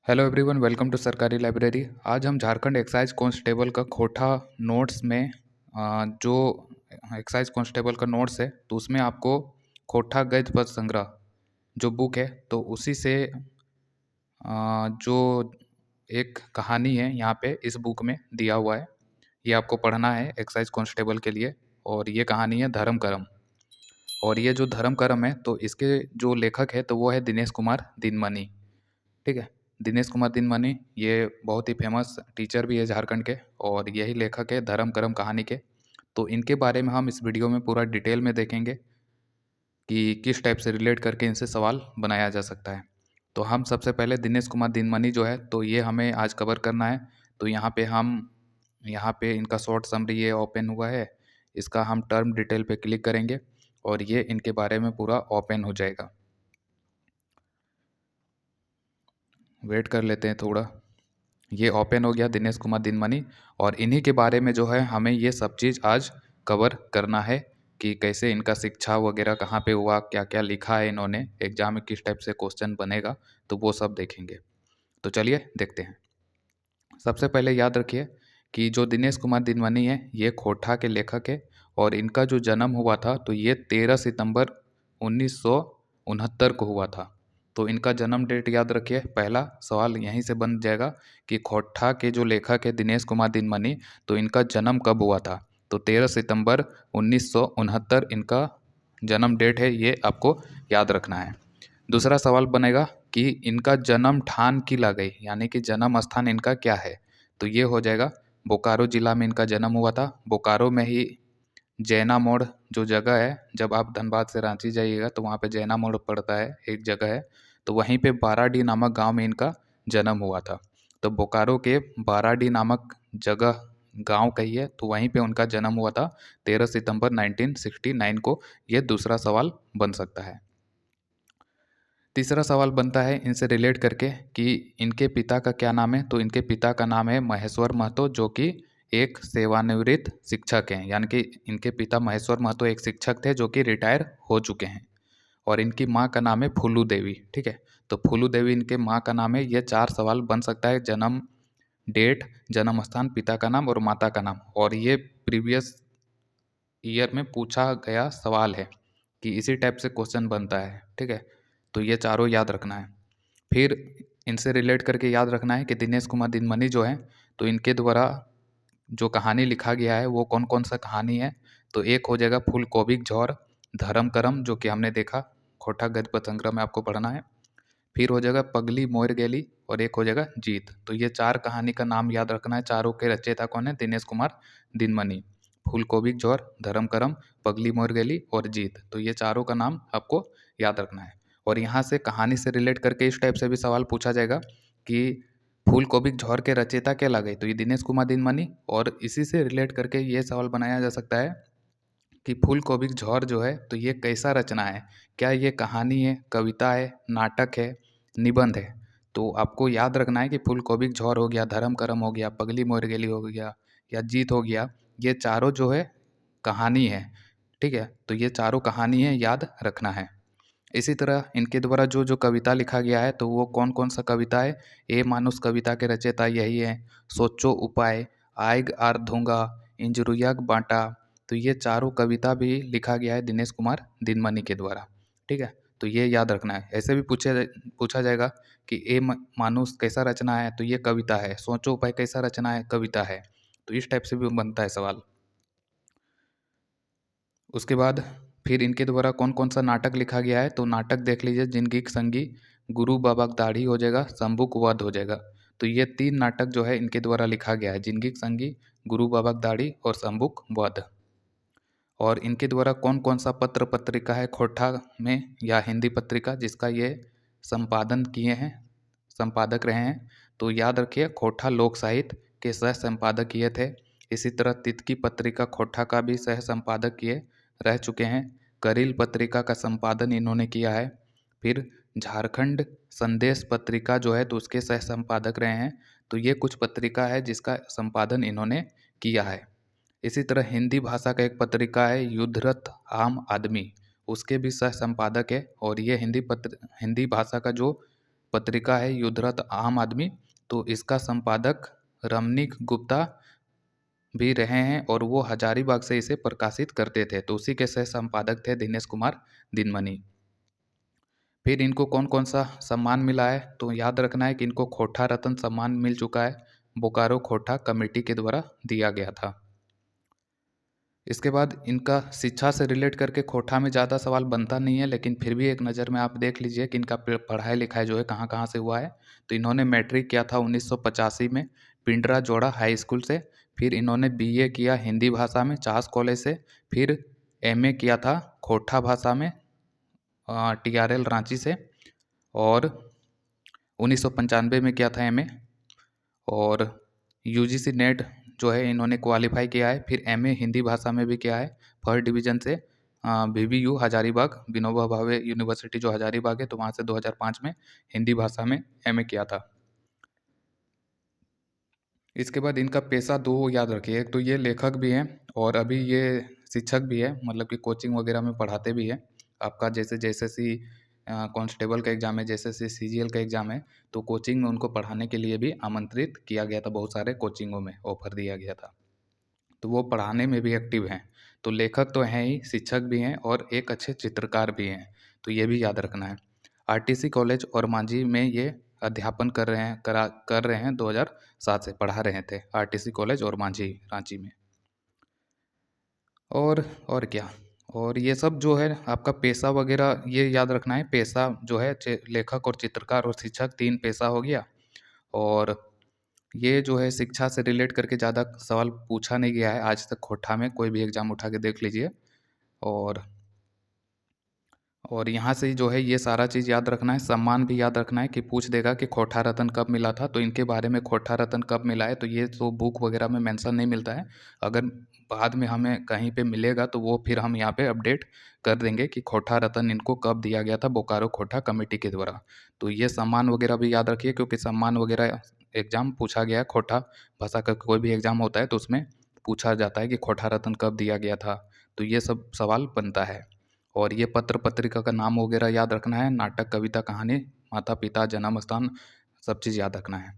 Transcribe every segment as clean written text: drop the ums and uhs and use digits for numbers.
Hello everyone, welcome to सरकारी library. आज हम झारखंड एक्साइज कांस्टेबल का खोटा नोट्स में जो एक्साइज कांस्टेबल का नोट्स है तो उसमें आपको खोटा गद्य पद संग्रह जो बुक है तो उसी से जो एक कहानी है यहाँ पे इस बुक में दिया हुआ है। ये आपको पढ़ना है एक्साइज कांस्टेबल के लिए। और ये कहानी है धर्म करम। और ये जो धर्म करम है तो इसके जो लेखक है तो वो है दिनेश कुमार दिनमनी। ठीक है। दिनेश कुमार दिनमनी ये बहुत ही फेमस टीचर भी है झारखंड के और यही लेखक है धर्म करम कहानी के। तो इनके बारे में हम इस वीडियो में पूरा डिटेल में देखेंगे कि किस टाइप से रिलेट करके इनसे सवाल बनाया जा सकता है। तो हम सबसे पहले दिनेश कुमार दिनमनी जो है तो ये हमें आज कवर करना है। तो यहाँ पे इनका शॉर्ट समरी ये ओपन हुआ है। इसका हम टर्म डिटेल पे क्लिक करेंगे और ये इनके बारे में पूरा ओपन हो जाएगा। वेट कर लेते हैं थोड़ा। ये ओपन हो गया दिनेश कुमार दिनमनी और इन्हीं के बारे में जो है हमें ये सब चीज़ आज कवर करना है कि कैसे इनका शिक्षा वगैरह कहाँ पे हुआ, क्या क्या लिखा है इन्होंने, एग्जाम में किस टाइप से क्वेश्चन बनेगा, तो वो सब देखेंगे। तो चलिए देखते हैं। सबसे पहले याद रखिए कि जो दिनेश कुमार दिनमनी है ये खोटा के लेखक है और इनका जो जन्म हुआ था तो ये 13 सितंबर 1969 को हुआ था। तो इनका जन्म डेट याद रखिए। पहला सवाल यहीं से बन जाएगा कि खोटा के जो लेखक है दिनेश कुमार दिनमनी तो इनका जन्म कब हुआ था। तो 13 सितंबर 1969 इनका जन्म डेट है, ये आपको याद रखना है। दूसरा सवाल बनेगा कि इनका जन्म ठान की ला गई, यानी कि जन्म स्थान इनका क्या है। तो ये हो जाएगा बोकारो जिला में इनका जन्म हुआ था। बोकारो में ही जैना मोड़ जो जगह है, जब आप धनबाद से रांची जाइएगा तो वहाँ पे जैना मोड़ पड़ता है, एक जगह है। तो वहीं पे बाराडी नामक गांव में इनका जन्म हुआ था। तो बोकारो के बाराडी नामक जगह, गांव कहिए, तो वहीं पे उनका जन्म हुआ था 13 सितंबर 1969 को। ये दूसरा सवाल बन सकता है। तीसरा सवाल बनता है इनसे रिलेट करके कि इनके पिता का क्या नाम है। तो इनके पिता का नाम है महेश्वर महतो, जो कि एक सेवानिवृत्त शिक्षक हैं। यानी कि इनके पिता महेश्वर महतो एक शिक्षक थे जो कि रिटायर हो चुके हैं। और इनकी माँ का नाम है फूलू देवी। ठीक है। तो फूलू देवी इनके माँ का नाम है। ये 4 सवाल बन सकता है। जन्म डेट, जन्म स्थान, पिता का नाम और माता का नाम। और ये प्रीवियस ईयर में पूछा गया सवाल है कि इसी टाइप से क्वेश्चन बनता है। ठीक है। तो ये चारों याद रखना है। फिर इनसे रिलेट करके याद रखना है कि दिनेश कुमार दिनमनी जो है तो इनके द्वारा जो कहानी लिखा गया है वो कौन कौन सा कहानी है। तो एक हो जाएगा फूल कोबिक झौर धर्म करम, जो कि हमने देखा खोटा गद्य पद संग्रह में आपको पढ़ना है। फिर हो जाएगा पगली मोर गेली और एक हो जाएगा जीत। तो ये 4 कहानी का नाम याद रखना है। चारों के रचयिता कौन है? दिनेश कुमार दिनमनी। फूल कोबिक झौर, धर्म करम, पगली मोर गेली और जीत। तो ये चारों का नाम आपको याद रखना है। और यहाँ से कहानी से रिलेट करके इस टाइप से भी सवाल पूछा जाएगा कि फूल कोबिक झौर के रचयिता क्या लगे। तो ये दिनेश कुमार दिनमनी। और इसी से रिलेट करके ये सवाल बनाया जा सकता है कि फूल कोबिक झौर जो है तो ये कैसा रचना है। क्या ये कहानी है, कविता है, नाटक है, निबंध है। तो आपको याद रखना है कि फूल कोबिक झौर हो गया, धर्म करम हो गया, पगली मोर गेली हो गया या जीत हो गया, ये चारों जो है कहानी है। ठीक है। तो ये चारों कहानी है, याद रखना है। इसी तरह इनके द्वारा जो जो कविता लिखा गया है तो वो कौन कौन सा कविता है। ए मानुस कविता के रचयिता यही है। सोचो उपाय, आयग आर धूंगा, इंजुरियग बांटा। तो ये चारों कविता भी लिखा गया है दिनेश कुमार दिनमनी के द्वारा। ठीक है। तो ये याद रखना है। ऐसे भी पूछा जाएगा कि मानुस कैसा रचना है। तो ये कविता है। सोचो उपाय कैसा रचना है, कविता है। तो इस टाइप से भी बनता है सवाल। उसके बाद फिर इनके द्वारा कौन कौन सा नाटक लिखा गया है। तो नाटक देख लीजिए, जिनगिक संगी, गुरु बाबा दाढ़ी हो जाएगा, शंभुक वध हो जाएगा। तो ये 3 नाटक जो है इनके द्वारा लिखा गया है, जिनगिक संगी, गुरु बाबा दाढ़ी और शंभुक वध। और इनके द्वारा कौन कौन सा पत्र पत्रिका है खोटा में या हिंदी पत्रिका जिसका ये संपादन किए हैं, संपादक रहे हैं। तो याद रखिए खोटा लोक साहित्य के सह संपादक ये थे। इसी तरह तितकी पत्रिका खोटा का भी सह संपादक ये रह चुके हैं। करील पत्रिका का संपादन इन्होंने किया है। फिर झारखंड संदेश पत्रिका जो है तो उसके सह संपादक रहे हैं। तो ये कुछ पत्रिका है जिसका संपादन इन्होंने किया है। इसी तरह हिंदी भाषा का एक पत्रिका है युद्धरत आम आदमी, उसके भी सह संपादक है। और ये हिंदी भाषा का जो पत्रिका है युद्धरत आम आदमी, तो इसका संपादक रमनीक गुप्ता भी रहे हैं और वो हजारीबाग से इसे प्रकाशित करते थे। तो उसी के सह संपादक थे दिनेश कुमार दिनमनी। फिर इनको कौन कौन सा सम्मान मिला है, तो याद रखना है कि इनको खोटा रत्न सम्मान मिल चुका है, बोकारो खोटा कमेटी के द्वारा दिया गया था। इसके बाद इनका शिक्षा से रिलेट करके खोटा में ज़्यादा सवाल बनता नहीं है, लेकिन फिर भी एक नज़र में आप देख लीजिए कि इनका पढ़ाई लिखाई जो है कहाँ कहाँ से हुआ है। तो इन्होंने मैट्रिक किया था 1985 में पिंडरा जोड़ा हाई स्कूल से। फिर इन्होंने बीए किया हिंदी भाषा में चास कॉलेज से। फिर एमए किया था खोटा भाषा में टीआरएल रांची से। और 1995 में किया था एमए। और यूजीसी नेट जो है इन्होंने क्वालिफाई किया है। फिर एमए हिंदी भाषा में भी किया है फर्स्ट डिवीज़न से बीबीयू हजारीबाग, विनोबा भावे यूनिवर्सिटी जो हजारीबाग है, तो वहाँ से 2005 में हिंदी भाषा में एमए किया था। इसके बाद इनका पेशा दो याद रखिए, एक तो ये लेखक भी हैं और अभी ये शिक्षक भी है, मतलब कि कोचिंग वगैरह में पढ़ाते भी हैं। आपका जैसे जैसे कांस्टेबल का एग्ज़ाम है, जैसे सीजीएल का एग्ज़ाम है, तो कोचिंग में उनको पढ़ाने के लिए भी आमंत्रित किया गया था, बहुत सारे कोचिंगों में ऑफर दिया गया था। तो वो पढ़ाने में भी एक्टिव हैं। तो लेखक तो हैं ही, शिक्षक भी हैं और एक अच्छे चित्रकार भी हैं, तो ये भी याद रखना है। आरटीसी कॉलेज और मांझी में ये अध्यापन कर रहे हैं 2007 से पढ़ा रहे थे आरटीसी कॉलेज और मांझी रांची में। और क्या, और ये सब जो है आपका पेशा वगैरह ये याद रखना है। पेशा जो है लेखक और चित्रकार और शिक्षक 3 पेशा हो गया। और ये जो है शिक्षा से रिलेट करके ज़्यादा सवाल पूछा नहीं गया है आज तक खोटा में, कोई भी एग्ज़ाम उठा के देख लीजिए। और यहाँ से जो है ये सारा चीज़ याद रखना है। सम्मान भी याद रखना है कि पूछ देगा कि खोटा रत्न कब मिला था, तो इनके बारे में खोटा रत्न कब मिला है, तो ये तो बुक वगैरह में मेंशन नहीं मिलता है। अगर बाद में हमें कहीं पे मिलेगा तो वो फिर हम यहाँ पे अपडेट कर देंगे कि खोटा रत्न इनको कब दिया गया था बोकारो खोटा कमेटी के द्वारा। तो ये सम्मान वगैरह भी याद रखिए, क्योंकि सम्मान वगैरह एग्ज़ाम पूछा गया है। खोटा भाषा का कोई भी एग्ज़ाम होता है तो उसमें पूछा जाता है कि खोटा रत्न कब दिया गया था, तो ये सब सवाल बनता है। और ये पत्र पत्रिका का नाम वगैरह याद रखना है, नाटक कविता कहानी, माता पिता जन्म स्थान, सब चीज़ याद रखना है।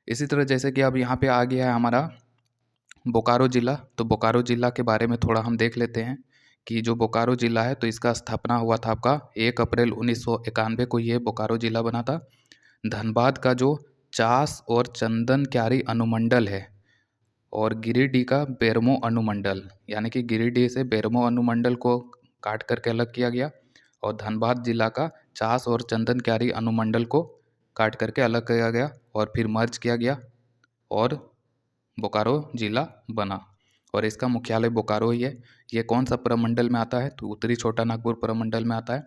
इसी तरह जैसे कि अब यहाँ पे आ गया है हमारा बोकारो ज़िला, तो बोकारो ज़िला के बारे में थोड़ा हम देख लेते हैं कि जो बोकारो ज़िला है तो इसका स्थापना हुआ था आपका 1 अप्रैल 1991 को ये बोकारो ज़िला बना था। धनबाद का जो चास और चंदन क्यारी अनुमंडल है और गिरिडीह का बेरमो अनुमंडल, यानी कि गिरिडीह से बेरमो अनुमंडल को काट करके अलग किया गया और धनबाद जिला का चास और चंदन क्यारी अनुमंडल को काट करके अलग किया गया और फिर मर्ज किया गया और बोकारो जिला बना। और इसका मुख्यालय बोकारो ही है। ये कौन सा प्रमंडल में आता है, तो उत्तरी छोटा नागपुर प्रमंडल में आता है।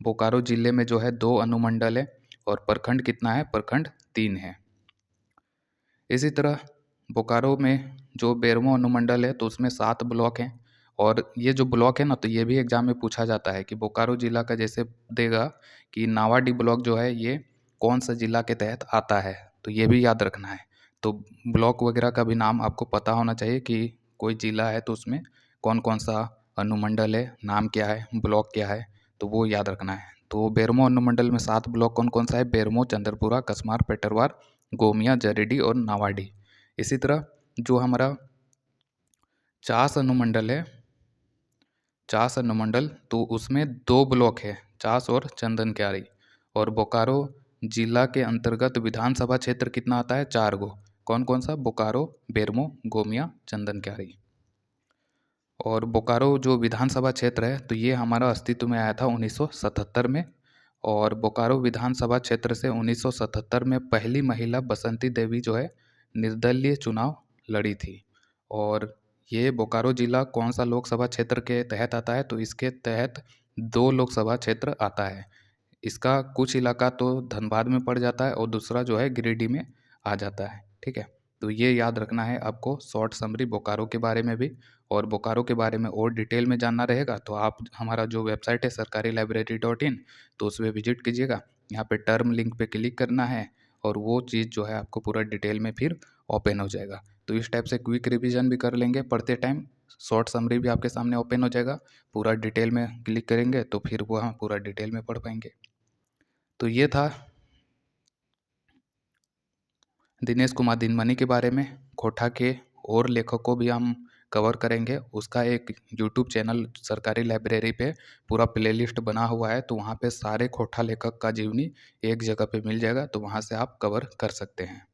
बोकारो जिले में जो है 2 अनुमंडल है और प्रखंड कितना है, प्रखंड 3 है। इसी तरह बोकारो में जो बेरमो अनुमंडल है तो उसमें 7 ब्लॉक हैं। और ये जो ब्लॉक है ना, तो ये भी एग्जाम में पूछा जाता है कि बोकारो जिला का जैसे देगा कि नावाडी ब्लॉक जो है ये कौन सा जिला के तहत आता है, तो ये भी याद रखना है। तो ब्लॉक वगैरह का भी नाम आपको पता होना चाहिए कि कोई जिला है तो उसमें कौन कौन सा अनुमंडल है, नाम क्या है, ब्लॉक क्या है, तो वो याद रखना है। तो बेरमो अनुमंडल में 7 ब्लॉक कौन कौन सा है, बेरमो, चंद्रपुरा, कसमार, पेटरवार, गोमिया, जरेडी और नावाडी। इसी तरह जो हमारा चास अनुमंडल है, चास अनुमंडल, तो उसमें 2 ब्लॉक है, चास और चंदन क्यारी। और बोकारो जिला के अंतर्गत विधानसभा क्षेत्र कितना आता है, 4 गो। कौन कौन सा, बोकारो, बेरमो, गोमिया, चंदन क्यारी। और बोकारो जो विधानसभा क्षेत्र है तो ये हमारा अस्तित्व में आया था 1977 में। और बोकारो विधानसभा क्षेत्र से 1977 में पहली महिला बसंती देवी जो है निर्दलीय चुनाव लड़ी थी। और ये बोकारो जिला कौन सा लोकसभा क्षेत्र के तहत आता है, तो इसके तहत 2 लोकसभा क्षेत्र आता है। इसका कुछ इलाका तो धनबाद में पड़ जाता है और दूसरा जो है गिरिडीह में आ जाता है। ठीक है, तो ये याद रखना है आपको शॉर्ट समरी बोकारो के बारे में भी। और बोकारो के बारे में और डिटेल में जानना रहेगा तो आप हमारा जो वेबसाइट है sarkarilibrary.in, तो उस पर विजिट कीजिएगा। यहाँ पे टर्म लिंक पे क्लिक करना है और वो चीज़ जो है आपको पूरा डिटेल में फिर ओपन हो जाएगा। तो इस टाइप से क्विक रिवीजन भी कर लेंगे पढ़ते टाइम, शॉर्ट समरी भी आपके सामने ओपन हो जाएगा। पूरा डिटेल में क्लिक करेंगे तो फिर वहाँ पूरा डिटेल में पढ़ पाएंगे। तो ये था दिनेश कुमार दिनमनी के बारे में, खोटा के और लेखकों को भी हम कवर करेंगे। उसका एक यूट्यूब चैनल सरकारी लाइब्रेरी पे पूरा प्लेलिस्ट बना हुआ है, तो वहाँ पे सारे खोटा लेखक का जीवनी एक जगह पे मिल जाएगा, तो वहाँ से आप कवर कर सकते हैं।